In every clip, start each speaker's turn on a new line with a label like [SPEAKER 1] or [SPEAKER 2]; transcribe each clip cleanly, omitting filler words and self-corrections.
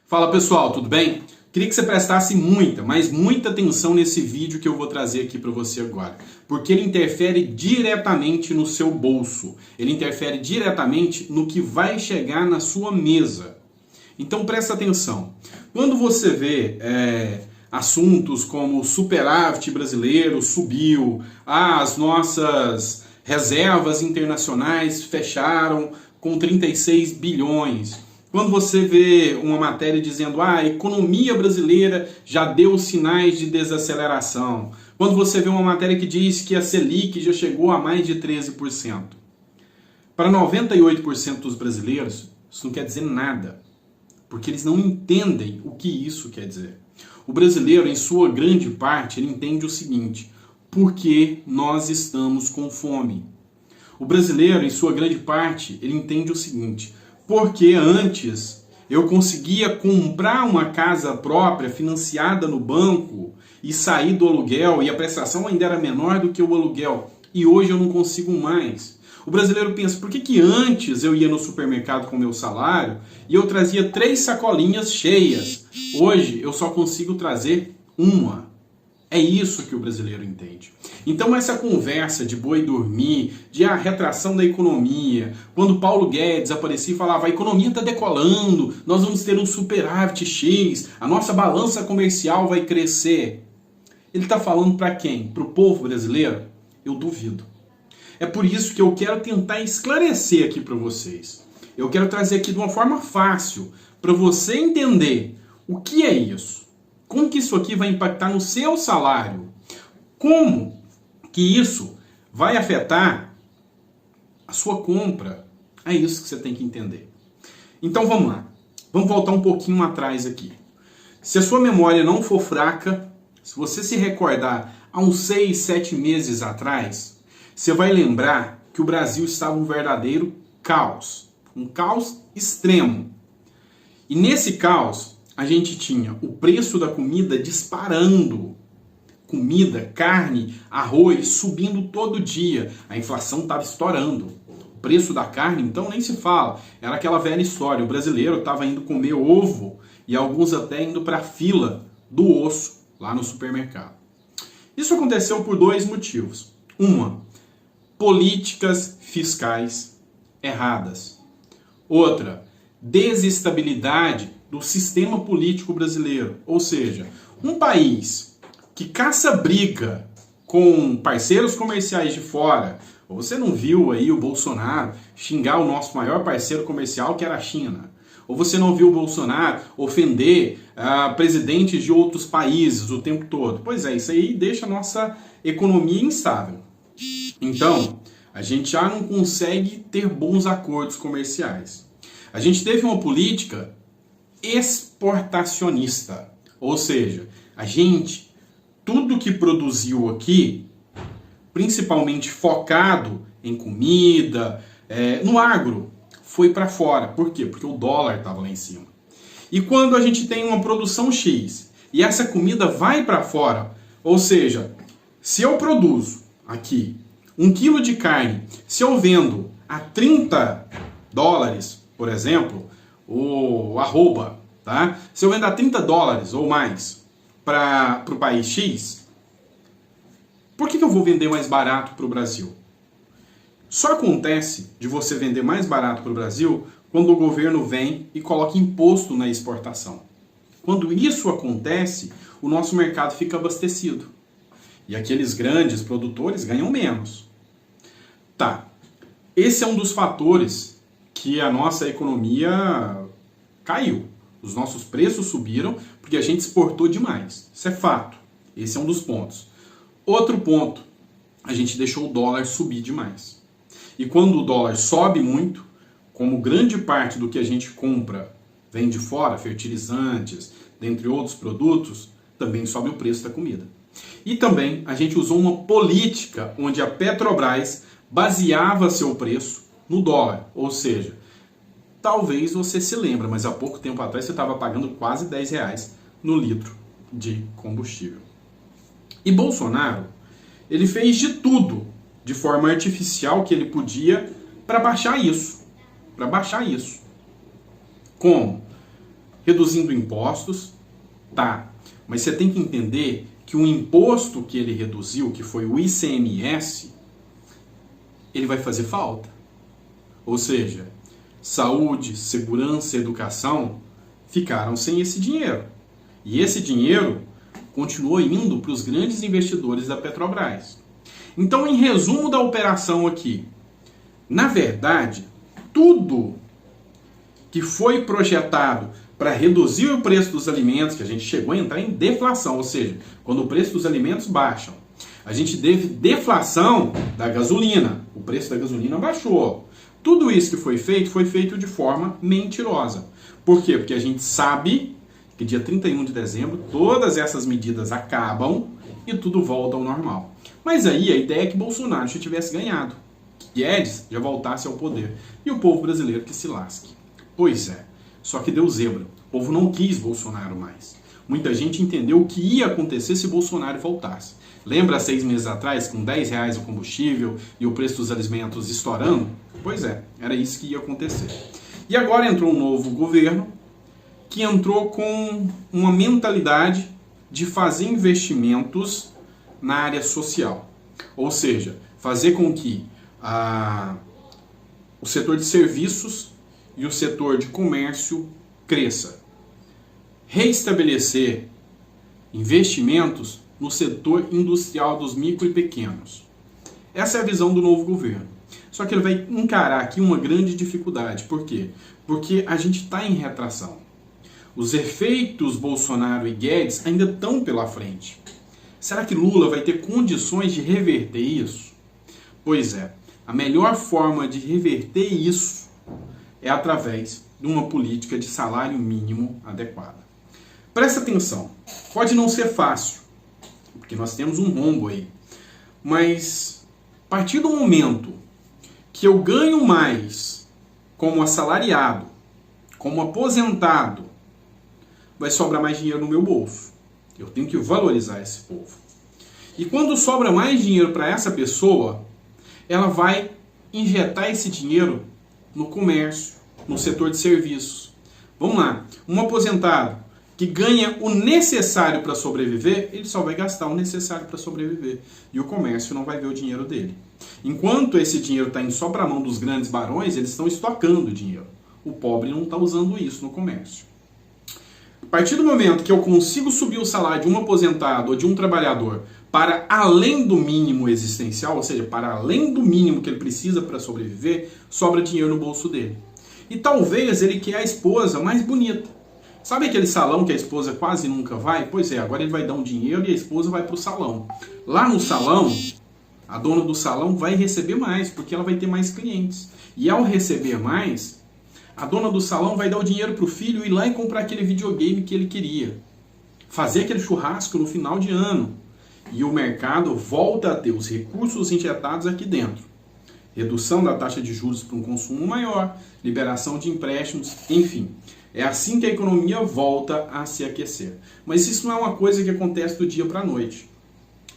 [SPEAKER 1] Fala pessoal, tudo bem? Queria que você prestasse muita, mas muita atenção nesse vídeo que eu vou trazer aqui para você agora, porque ele interfere diretamente no seu bolso, ele interfere diretamente no que vai chegar na sua mesa. Então presta atenção. Quando você vê assuntos como o superávit brasileiro subiu, as nossas reservas internacionais fecharam com 36 bilhões. Quando você vê uma matéria dizendo a economia brasileira já deu sinais de desaceleração. Quando você vê uma matéria que diz que a Selic já chegou a mais de 13%. Para 98% dos brasileiros, isso não quer dizer nada. Porque eles não entendem o que isso quer dizer. O brasileiro, em sua grande parte, ele entende o seguinte: por que nós estamos com fome? O brasileiro, em sua grande parte, ele entende o seguinte: porque antes eu conseguia comprar uma casa própria financiada no banco e sair do aluguel e a prestação ainda era menor do que o aluguel e hoje eu não consigo mais. O brasileiro pensa, por que antes eu ia no supermercado com meu salário e eu trazia 3 sacolinhas cheias? Hoje eu só consigo trazer uma. É isso que o brasileiro entende. Então essa conversa de boi dormir, de retração da economia, quando Paulo Guedes aparecia e falava a economia está decolando, nós vamos ter um superávit X, a nossa balança comercial vai crescer. Ele está falando para quem? Para o povo brasileiro? Eu duvido. É por isso que eu quero tentar esclarecer aqui para vocês. Eu quero trazer aqui de uma forma fácil, para você entender o que é isso. Como que isso aqui vai impactar no seu salário? Como que isso vai afetar a sua compra? É isso que você tem que entender. Então vamos lá. Vamos voltar um pouquinho atrás aqui. Se a sua memória não for fraca, se você se recordar há uns 6, 7 meses atrás, você vai lembrar que o Brasil estava um verdadeiro caos. Um caos extremo. E nesse caos, a gente tinha o preço da comida disparando. Comida, carne, arroz subindo todo dia. A inflação estava estourando. O preço da carne, então, nem se fala. Era aquela velha história. O brasileiro estava indo comer ovo e alguns até indo para a fila do osso lá no supermercado. Isso aconteceu por 2 motivos. Uma, políticas fiscais erradas. Outra, desestabilidade do sistema político brasileiro. Ou seja, um país que caça briga com parceiros comerciais de fora. Você não viu aí o Bolsonaro xingar o nosso maior parceiro comercial, que era a China? Ou você não viu o Bolsonaro ofender presidentes de outros países o tempo todo? Pois é, isso aí deixa a nossa economia instável. Então, a gente já não consegue ter bons acordos comerciais. A gente teve uma política exportacionista, ou seja, a gente, tudo que produziu aqui, principalmente focado em comida, no agro, foi para fora. Por quê? Porque o dólar estava lá em cima. E quando a gente tem uma produção X e essa comida vai para fora, ou seja, se eu produzo aqui 1 quilo de carne, se eu vendo a $30, por exemplo, o arroba, tá? Se eu vendo a $30 ou mais para o país X, por que eu vou vender mais barato para o Brasil? Só acontece de você vender mais barato para o Brasil quando o governo vem e coloca imposto na exportação. Quando isso acontece, o nosso mercado fica abastecido. E aqueles grandes produtores ganham menos. Tá, esse é um dos fatores que a nossa economia caiu. Os nossos preços subiram porque a gente exportou demais. Isso é fato. Esse é um dos pontos. Outro ponto, a gente deixou o dólar subir demais. E quando o dólar sobe muito, como grande parte do que a gente compra vem de fora, fertilizantes, dentre outros produtos, também sobe o preço da comida. E também a gente usou uma política onde a Petrobras baseava seu preço no dólar, ou seja, talvez você se lembre, mas há pouco tempo atrás você estava pagando quase R$10 no litro de combustível. E Bolsonaro, ele fez de tudo, de forma artificial que ele podia, para baixar isso. Como? Reduzindo impostos, tá. Mas você tem que entender que o imposto que ele reduziu, que foi o ICMS, ele vai fazer falta. Ou seja, saúde, segurança, educação ficaram sem esse dinheiro. E esse dinheiro continuou indo para os grandes investidores da Petrobras. Então, em resumo da operação aqui, na verdade, tudo que foi projetado para reduzir o preço dos alimentos, que a gente chegou a entrar em deflação, ou seja, quando o preço dos alimentos baixam, a gente teve deflação da gasolina, o preço da gasolina baixou. Tudo isso que foi feito de forma mentirosa. Por quê? Porque a gente sabe que dia 31 de dezembro todas essas medidas acabam e tudo volta ao normal. Mas aí a ideia é que Bolsonaro já tivesse ganhado, que Guedes já voltasse ao poder e o povo brasileiro que se lasque. Pois é, só que deu zebra. O povo não quis Bolsonaro mais. Muita gente entendeu o que ia acontecer se Bolsonaro voltasse. Lembra 6 meses atrás, com R$10 o combustível e o preço dos alimentos estourando? Pois é, era isso que ia acontecer. E agora entrou um novo governo que entrou com uma mentalidade de fazer investimentos na área social. Ou seja, fazer com que o setor de serviços e o setor de comércio cresça. Reestabelecer investimentos no setor industrial dos micro e pequenos. Essa é a visão do novo governo. Só que ele vai encarar aqui uma grande dificuldade. Por quê? Porque a gente está em retração. Os efeitos Bolsonaro e Guedes ainda estão pela frente. Será que Lula vai ter condições de reverter isso? Pois é, a melhor forma de reverter isso é através de uma política de salário mínimo adequada. Presta atenção, pode não ser fácil, porque nós temos um rombo aí, mas a partir do momento que eu ganho mais como assalariado, como aposentado, vai sobrar mais dinheiro no meu bolso. Eu tenho que valorizar esse povo. E quando sobra mais dinheiro para essa pessoa, ela vai injetar esse dinheiro no comércio, no setor de serviços. Vamos lá, um aposentado que ganha o necessário para sobreviver, ele só vai gastar o necessário para sobreviver. E o comércio não vai ver o dinheiro dele. Enquanto esse dinheiro está indo só para a mão dos grandes barões, eles estão estocando o dinheiro. O pobre não está usando isso no comércio. A partir do momento que eu consigo subir o salário de um aposentado ou de um trabalhador para além do mínimo existencial, ou seja, para além do mínimo que ele precisa para sobreviver, sobra dinheiro no bolso dele. E talvez ele quer a esposa mais bonita. Sabe aquele salão que a esposa quase nunca vai? Pois é, agora ele vai dar um dinheiro e a esposa vai para o salão. Lá no salão, a dona do salão vai receber mais, porque ela vai ter mais clientes. E ao receber mais, a dona do salão vai dar o dinheiro para o filho ir lá e comprar aquele videogame que ele queria. Fazer aquele churrasco no final de ano. E o mercado volta a ter os recursos injetados aqui dentro. Redução da taxa de juros para um consumo maior, liberação de empréstimos, enfim. É assim que a economia volta a se aquecer. Mas isso não é uma coisa que acontece do dia para a noite.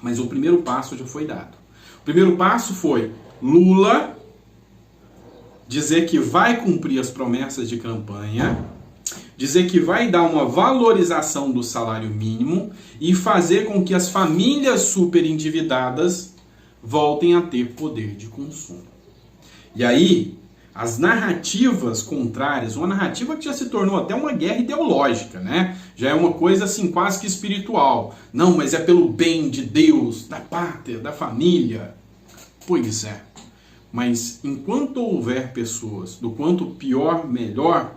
[SPEAKER 1] Mas o primeiro passo já foi dado. O primeiro passo foi Lula dizer que vai cumprir as promessas de campanha, dizer que vai dar uma valorização do salário mínimo e fazer com que as famílias superendividadas voltem a ter poder de consumo. E aí, as narrativas contrárias, uma narrativa que já se tornou até uma guerra ideológica, né? Já é uma coisa assim quase que espiritual. Não, mas é pelo bem de Deus, da pátria, da família. Pois é. Mas enquanto houver pessoas do quanto pior, melhor,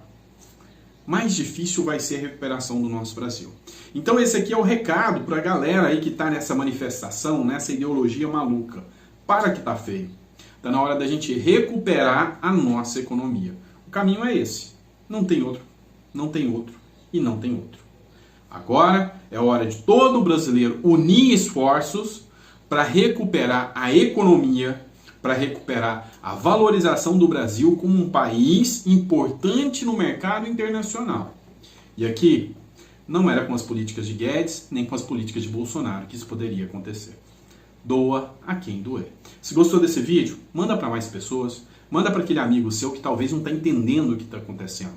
[SPEAKER 1] mais difícil vai ser a recuperação do nosso Brasil. Então esse aqui é o recado para a galera aí que está nessa manifestação, nessa ideologia maluca. Para que tá feio. Está na hora da gente recuperar a nossa economia. O caminho é esse. Não tem outro, não tem outro e não tem outro. Agora é hora de todo brasileiro unir esforços para recuperar a economia, para recuperar a valorização do Brasil como um país importante no mercado internacional. E aqui não era com as políticas de Guedes, nem com as políticas de Bolsonaro que isso poderia acontecer. Doa a quem doer. Se gostou desse vídeo, manda para mais pessoas, manda para aquele amigo seu que talvez não está entendendo o que está acontecendo.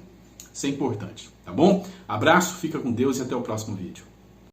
[SPEAKER 1] Isso é importante, tá bom? Abraço, fica com Deus e até o próximo vídeo.